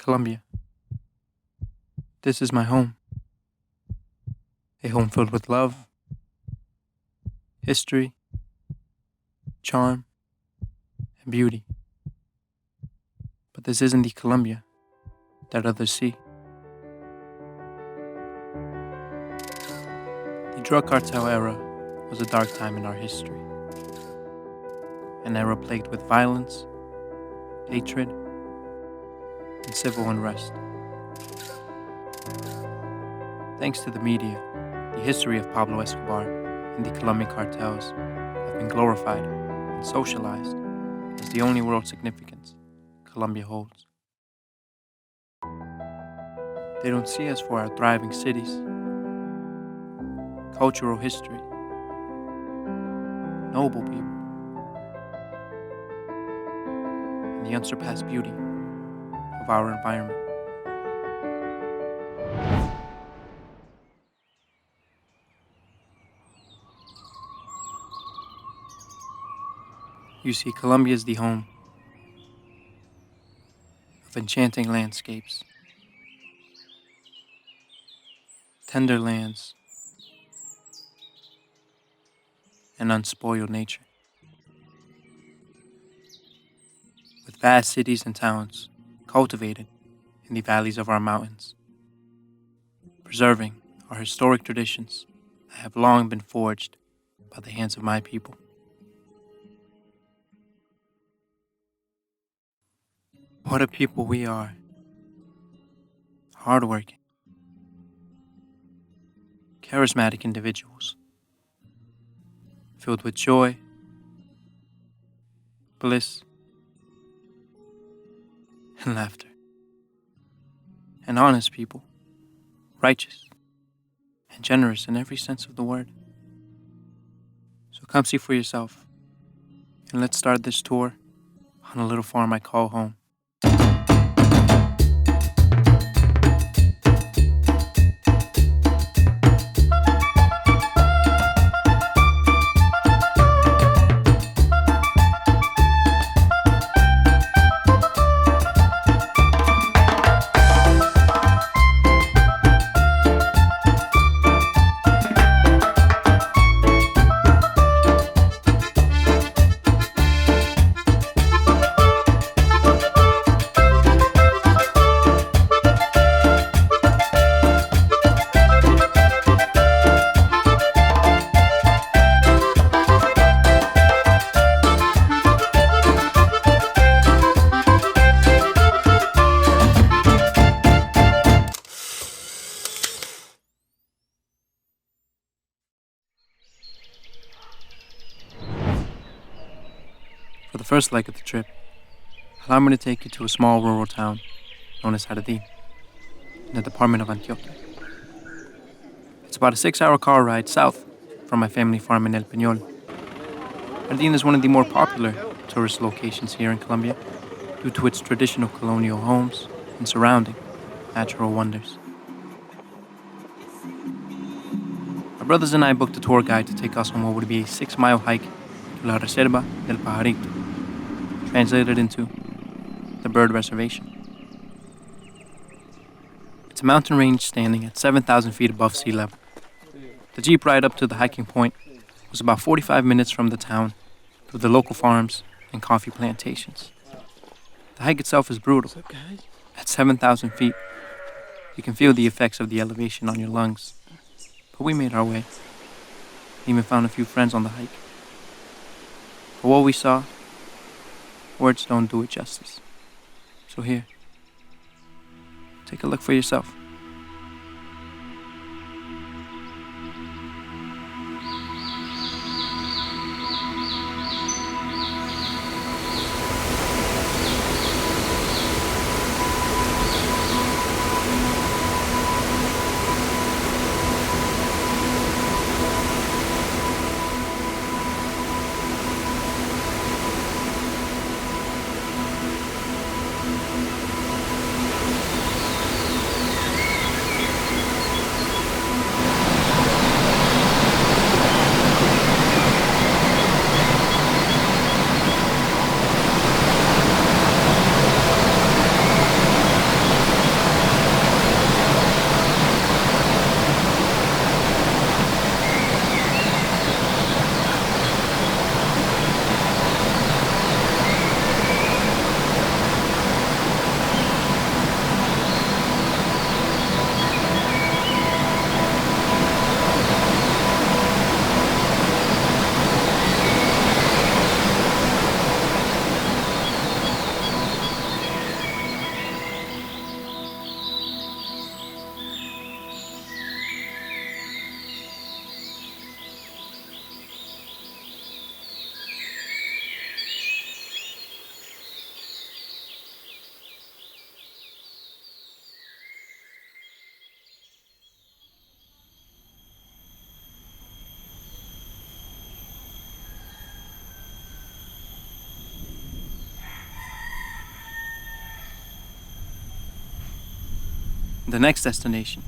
Colombia. This is my home. A home filled with love, history, charm, and beauty. But this isn't the Colombia that others see. The drug cartel era was a dark time in our history. An era plagued with violence, hatred, and civil unrest. Thanks to the media, the history of Pablo Escobar and the Colombian cartels have been glorified and socialized as the only world significance Colombia holds. They don't see us for our thriving cities, cultural history, noble people, and the unsurpassed beauty of our environment. You see, Colombia is the home of enchanting landscapes, tender lands, and unspoiled nature. With vast cities and towns cultivated in the valleys of our mountains, preserving our historic traditions that have long been forged by the hands of my people. What a people we are. Hardworking, charismatic individuals, filled with joy, bliss, and laughter. And honest people, righteous and generous in every sense of the word. So come see for yourself, and let's start this tour on a little farm I call home. For the first leg of the trip, allow me to take you to a small rural town known as Jardín, in the department of Antioquia. It's about a 6-hour car ride south from my family farm in El Peñol. Jardín is one of the more popular tourist locations here in Colombia due to its traditional colonial homes and surrounding natural wonders. My brothers and I booked a tour guide to take us on what would be a 6-mile hike to La Reserva del Pajarito, translated into the Bird Reservation. It's a mountain range standing at 7,000 feet above sea level. The jeep ride up to the hiking point was about 45 minutes from the town through the local farms and coffee plantations. The hike itself is brutal. At 7,000 feet, you can feel the effects of the elevation on your lungs. But we made our way. Even found a few friends on the hike. For what we saw, words don't do it justice. So here, take a look for yourself. The next destination,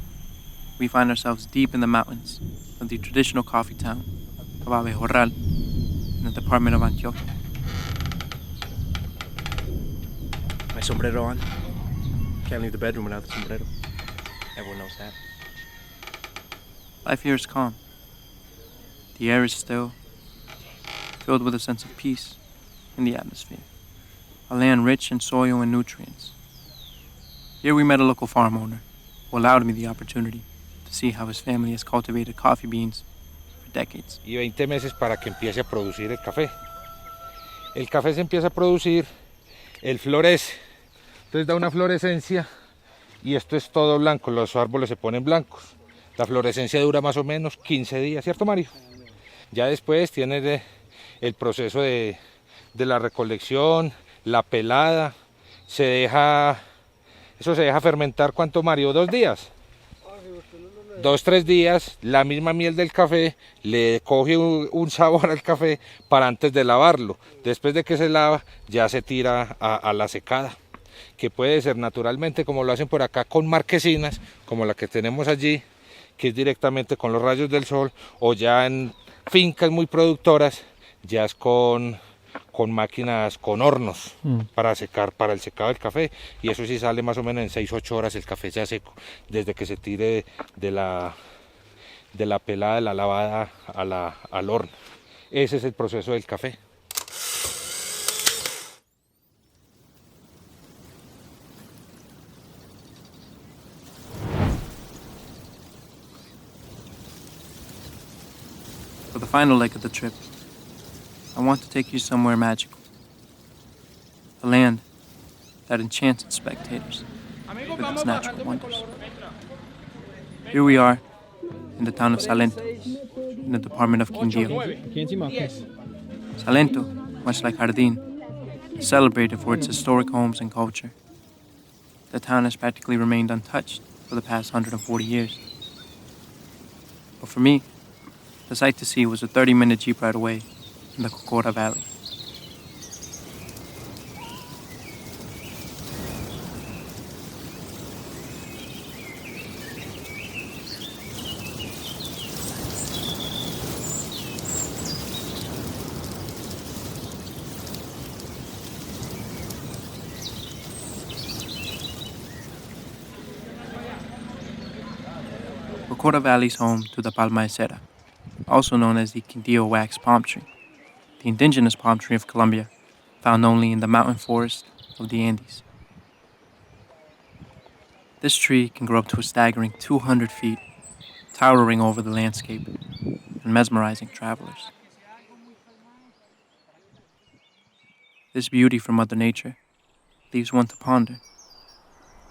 we find ourselves deep in the mountains of the traditional coffee town of Abejorral in the department of Antioquia. My sombrero on. Can't leave the bedroom without the sombrero. Everyone knows that. Life here is calm. The air is still, filled with a sense of peace in the atmosphere. A land rich in soil and nutrients. Here we met a local farm owner who allowed me the opportunity to see how his family has cultivated coffee beans for decades. Y 20 meses para que empiece a producir el café. El café se empieza a producir, él florece, entonces da una florescencia y esto es todo blanco, los árboles se ponen blancos. La florescencia dura más o menos 15 días, ¿cierto, Mario? Ya después tiene el proceso de la recolección, la pelada, eso se deja fermentar, ¿cuánto, Mario? 2 días. 2, 3 días, la misma miel del café le coge un sabor al café para antes de lavarlo. Después de que se lava, ya se tira a la secada, que puede ser naturalmente como lo hacen por acá con marquesinas, como la que tenemos allí, que es directamente con los rayos del sol, o ya en fincas muy productoras, ya es con máquinas, con hornos para secar, para el secado del café, y eso sí sale más o menos en 6-8 horas el café ya seco, desde que se tire de la pelada, de la lavada al horno. Ese es el proceso del café. For the final leg of the trip, I want to take you somewhere magical. A land that enchants its spectators with its natural wonders. Here we are in the town of Salento, in the department of Quindío. Salento, much like Jardín, is celebrated for its historic homes and culture. The town has practically remained untouched for the past 140 years. But for me, the sight to see was a 30-minute jeep ride away in the Cocora Valley. Cocora Valley is home to the palma de cera, also known as the Quindío wax palm tree, the indigenous palm tree of Colombia, found only in the mountain forest of the Andes. This tree can grow up to a staggering 200 feet, towering over the landscape and mesmerizing travelers. This beauty from Mother Nature leaves one to ponder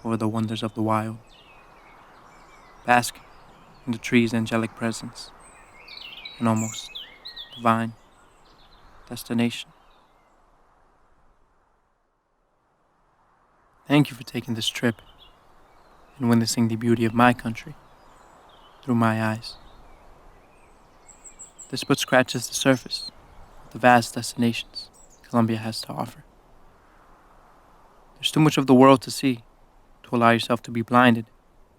over the wonders of the wild, bask in the tree's angelic presence, an almost divine destination. Thank you for taking this trip and witnessing the beauty of my country through my eyes. This but scratches the surface of the vast destinations Colombia has to offer. There's too much of the world to see to allow yourself to be blinded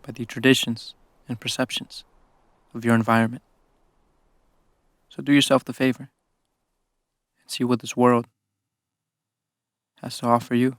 by the traditions and perceptions of your environment. So do yourself the favor and see what this world has to offer you.